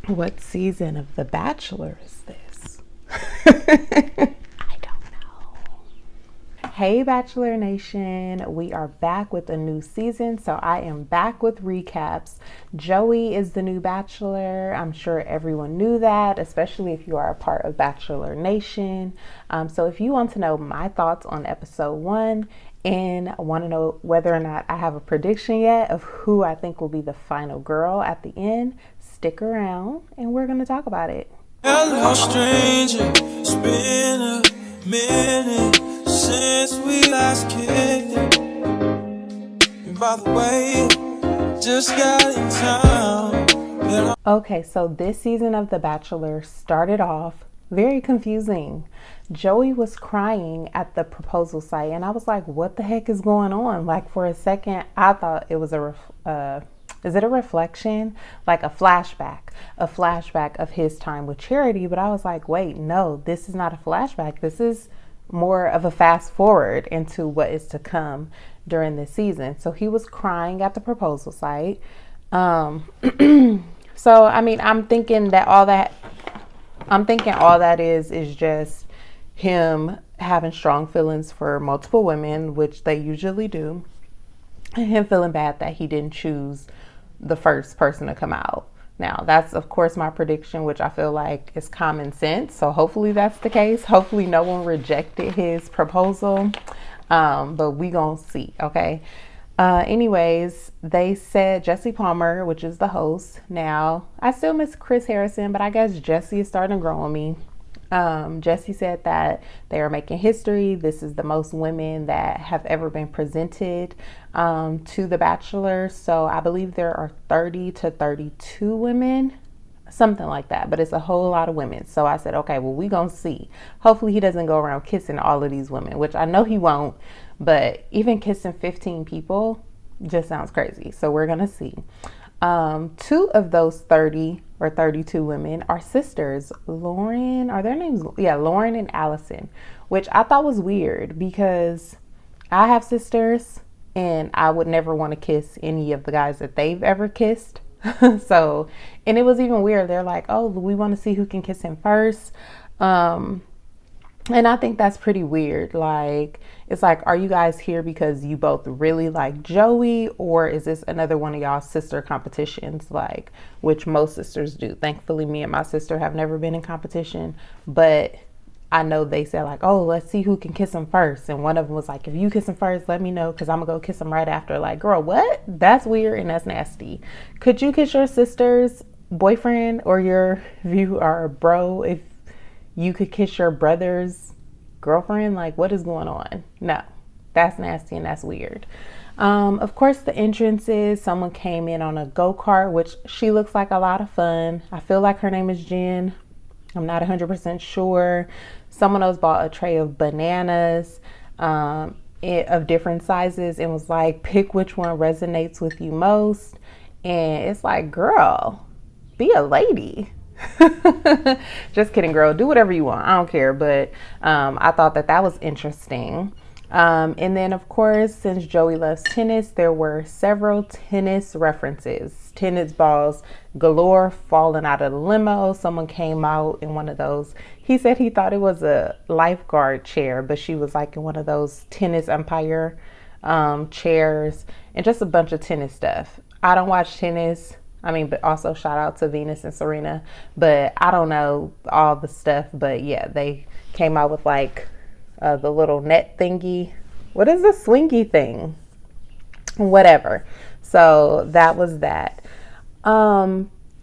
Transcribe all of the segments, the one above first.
What season of The Bachelor is this? I don't know. Hey, Bachelor Nation. We are back with a new season. So I am back with recaps. Joey is the new Bachelor. I'm sure everyone knew that, especially if you are a part of Bachelor Nation. So if you want to know my thoughts on episode 1 and want to know whether or not I have a prediction yet of who I think will be the final girl at the end, stick around and we're going to talk about it. Hello, stranger. It's been a minute since we last kicked it. And by the way, just got in town. Okay, so this season of The Bachelor started off very confusing. Joey was crying at the proposal site, and I was like, what the heck is going on? Like, for a second, I thought it was is it a reflection? Like a flashback of his time with Charity. But I was like, wait, no, this is not a flashback. This is more of a fast forward into what is to come during this season. So he was crying at the proposal site. So, I mean, I'm thinking all that is just him having strong feelings for multiple women, which they usually do, and him feeling bad that he didn't choose the first person to come out. Now, that's of course my prediction, which I feel like is common sense. So hopefully that's the case. Hopefully no one rejected his proposal. But we gonna see, okay? Anyways, they said Jesse Palmer, which is the host. Now, I still miss Chris Harrison, but I guess Jesse is starting to grow on me. Jesse said that they are making history. This is the most women that have ever been presented to The Bachelor. So I believe there are 30 to 32 women, something like that, but it's a whole lot of women. So I said, okay, well, we gonna see. Hopefully he doesn't go around kissing all of these women, which I know he won't, but even kissing 15 people just sounds crazy. So we're gonna see. Two of those 30 or 32 women are sisters. Lauren, are their names? Yeah, Lauren and Allison, which I thought was weird because I have sisters and I would never want to kiss any of the guys that they've ever kissed. So, and it was even weird. They're like, oh, we want to see who can kiss him first. And I think that's pretty weird. Like, it's like, are you guys here because you both really like Joey, or is this another one of y'all's sister competitions, like, which most sisters do? Thankfully, me and my sister have never been in competition, but I know they said like, oh, let's see who can kiss him first. And one of them was like, if you kiss him first, let me know because I'm gonna go kiss him right after. Like, girl, what? That's weird and that's nasty. Could you kiss your sister's boyfriend, or if you are a bro, if you could kiss your brother's girlfriend? Like, what is going on? No, that's nasty and that's weird. Of course, the entrances, someone came in on a go-kart, which she looks like a lot of fun. I feel like her name is Jen. I'm not 100% sure. Someone else bought a tray of bananas of different sizes and was like, pick which one resonates with you most. And it's like, girl, be a lady. Just kidding, girl. Do whatever you want. I don't care. But I thought that was interesting. And then, of course, since Joey loves tennis, there were several tennis references. Tennis balls galore falling out of the limo. Someone came out in one of those. He said he thought it was a lifeguard chair, but she was like in one of those tennis umpire chairs, and just a bunch of tennis stuff. I don't watch tennis. I mean, but also shout out to Venus and Serena, but I don't know all the stuff. But yeah, they came out with like the little net thingy. What is the swingy thing? Whatever. So that was that.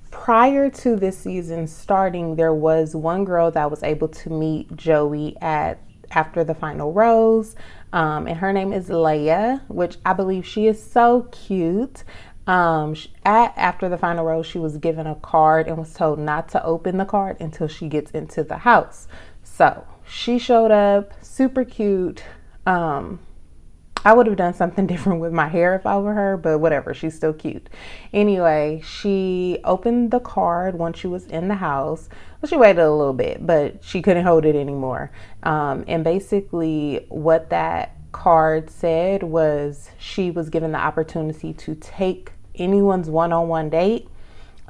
Prior to this season starting, there was one girl that was able to meet Joey after the final rose, and her name is Leia, which I believe she is so cute. After the final rose, she was given a card and was told not to open the card until she gets into the house. So she showed up, super cute. I would have done something different with my hair if I were her, but whatever, she's still cute. Anyway, she opened the card once she was in the house. Well, she waited a little bit, but she couldn't hold it anymore. And basically what that card said was she was given the opportunity to take anyone's one-on-one date.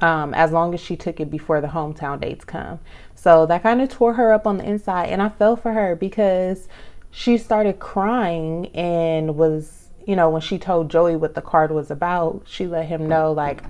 as long as she took it before the hometown dates come. So that kind of tore her up on the inside. And I felt for her because she started crying and was, when she told Joey what the card was about, she let him know, like,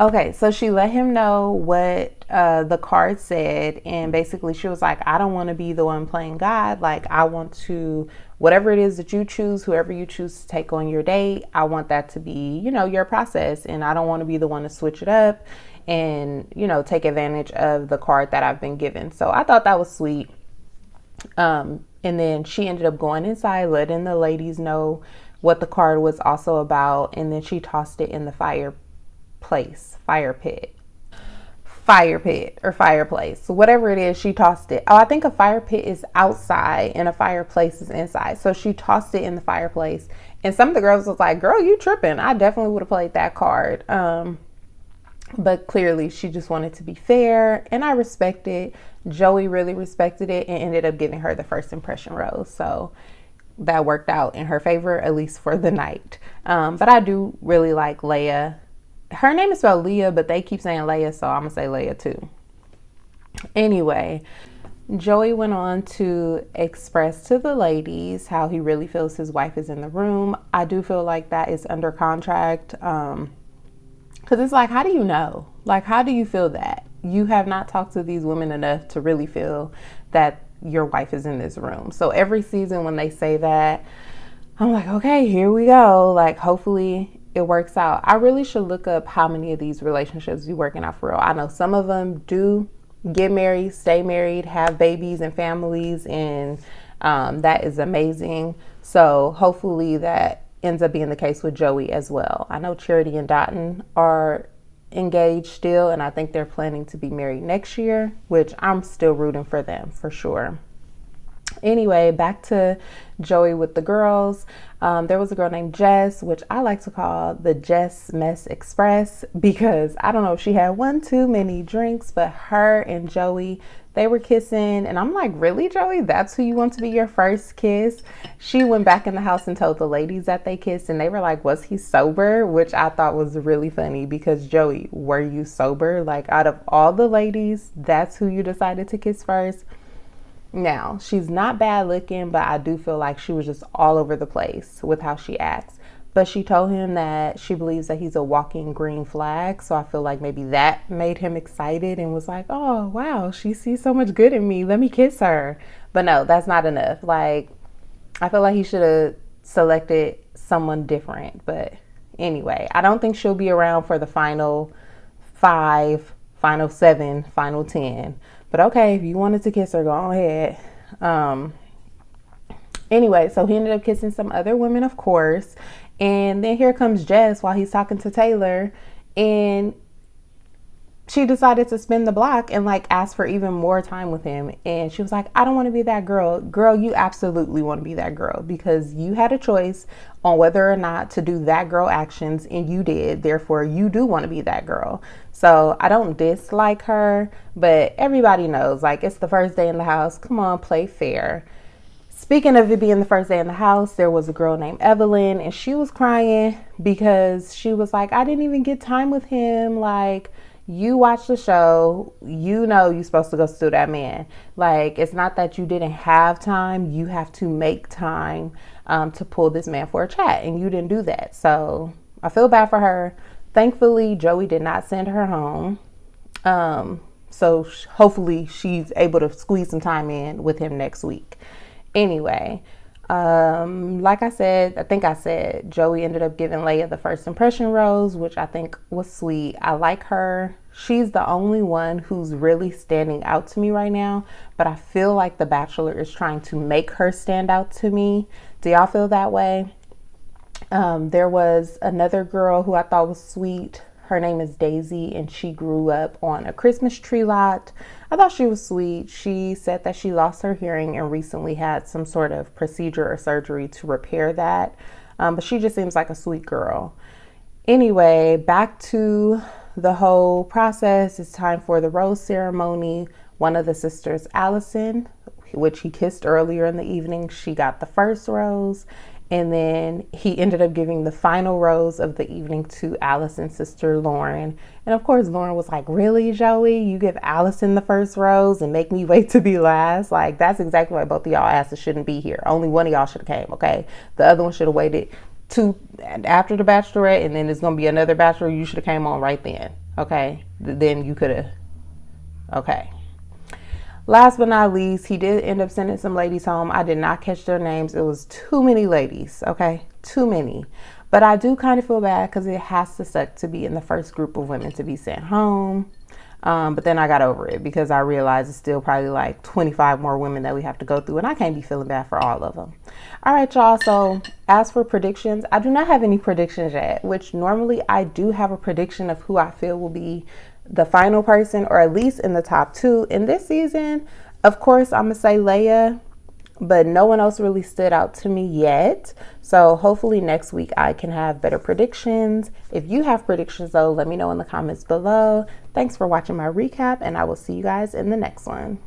okay, so she let him know what the card said. And basically she was like, I don't want to be the one playing God. Like, I want to, whatever it is that you choose, whoever you choose to take on your date, I want that to be, your process. And I don't want to be the one to switch it up and, take advantage of the card that I've been given. So I thought that was sweet. And then she ended up going inside, letting the ladies know what the card was also about. And then she tossed it in the fire pit or fireplace. So whatever it is, she tossed it. Oh, I think a fire pit is outside and a fireplace is inside. So she tossed it in the fireplace. And some of the girls was like, girl, you tripping. I definitely would have played that card. But clearly she just wanted to be fair, and I respect it. Joey really respected it and ended up giving her the first impression rose. So that worked out in her favor, at least for the night. But I do really like Leia. Her name is spelled Leah, but they keep saying Leia, so I'm gonna say Leia too. Anyway, Joey went on to express to the ladies how he really feels his wife is in the room. I do feel like that is under contract. Because it's like, how do you know? Like, how do you feel that? You have not talked to these women enough to really feel that your wife is in this room. So every season when they say that, I'm like, okay, here we go. Like, hopefully it works out. I really should look up how many of these relationships be working out for real. I know some of them do get married, stay married, have babies and families, and that is amazing. So hopefully that ends up being the case with Joey as well. I know Charity and Dotun are engaged still, and I think they're planning to be married next year, which I'm still rooting for them for sure. Anyway, back to Joey with the girls. There was a girl named Jess, which I like to call the Jess Mess Express, because I don't know if she had one too many drinks, but her and Joey, they were kissing. And I'm like, really, Joey? That's who you want to be your first kiss? She went back in the house and told the ladies that they kissed, and they were like, was he sober? Which I thought was really funny, because Joey, were you sober? Like, out of all the ladies, that's who you decided to kiss first? Now, she's not bad looking, but I do feel like she was just all over the place with how she acts. But she told him that she believes that he's a walking green flag. So I feel like maybe that made him excited and was like, oh, wow, she sees so much good in me. Let me kiss her. But no, that's not enough. Like, I feel like he should have selected someone different. But anyway, I don't think she'll be around for the final 5, final 7, final 10. But okay, if you wanted to kiss her, go ahead. Anyway, so he ended up kissing some other women, of course. And then here comes Jess while he's talking to Taylor. And she decided to spin the block and like ask for even more time with him. And she was like, I don't want to be that girl. Girl, you absolutely want to be that girl, because you had a choice on whether or not to do that girl actions, and you did. Therefore, you do want to be that girl. So I don't dislike her, but everybody knows, like, it's the first day in the house. Come on, play fair. Speaking of it being the first day in the house, there was a girl named Evelyn, and she was crying because she was like, I didn't even get time with him. Like, you watch the show, you know you're supposed to go sue that man. Like, it's not that you didn't have time. You have to make time to pull this man for a chat, and you didn't do that. So I feel bad for her. Thankfully, Joey did not send her home. So hopefully she's able to squeeze some time in with him next week. Anyway, like I said, Joey ended up giving Leia the first impression rose, which I think was sweet. I like her. She's the only one who's really standing out to me right now, but I feel like The Bachelor is trying to make her stand out to me. Do y'all feel that way? There was another girl who I thought was sweet. Her name is Daisy, and she grew up on a Christmas tree lot. I thought she was sweet. She said that she lost her hearing and recently had some sort of procedure or surgery to repair that. But she just seems like a sweet girl. Anyway, back to the whole process. It's time for the rose ceremony. One of the sisters, Allison, which he kissed earlier in the evening, she got the first rose. And then he ended up giving the final rose of the evening to Allison's sister, Lauren. And of course, Lauren was like, really, Joey? You give Allison the first rose and make me wait to be last? Like, that's exactly why both of y'all asses shouldn't be here. Only one of y'all should have came, okay? The other one should have waited after the Bachelorette, and then there's going to be another Bachelor. You should have came on right then, okay? Then you could have, okay. Last but not least, he did end up sending some ladies home. I did not catch their names. It was too many ladies, okay? Too many. But I do kind of feel bad because it has to suck to be in the first group of women to be sent home. But then I got over it because I realized it's still probably like 25 more women that we have to go through, and I can't be feeling bad for all of them. All right, y'all. So as for predictions, I do not have any predictions yet, which normally I do have a prediction of who I feel will be the final person, or at least in the top 2 in this season. Of course, I'm gonna say Leia, but no one else really stood out to me yet. So hopefully next week I can have better predictions. If you have predictions though, let me know in the comments below. Thanks for watching my recap, and I will see you guys in the next one.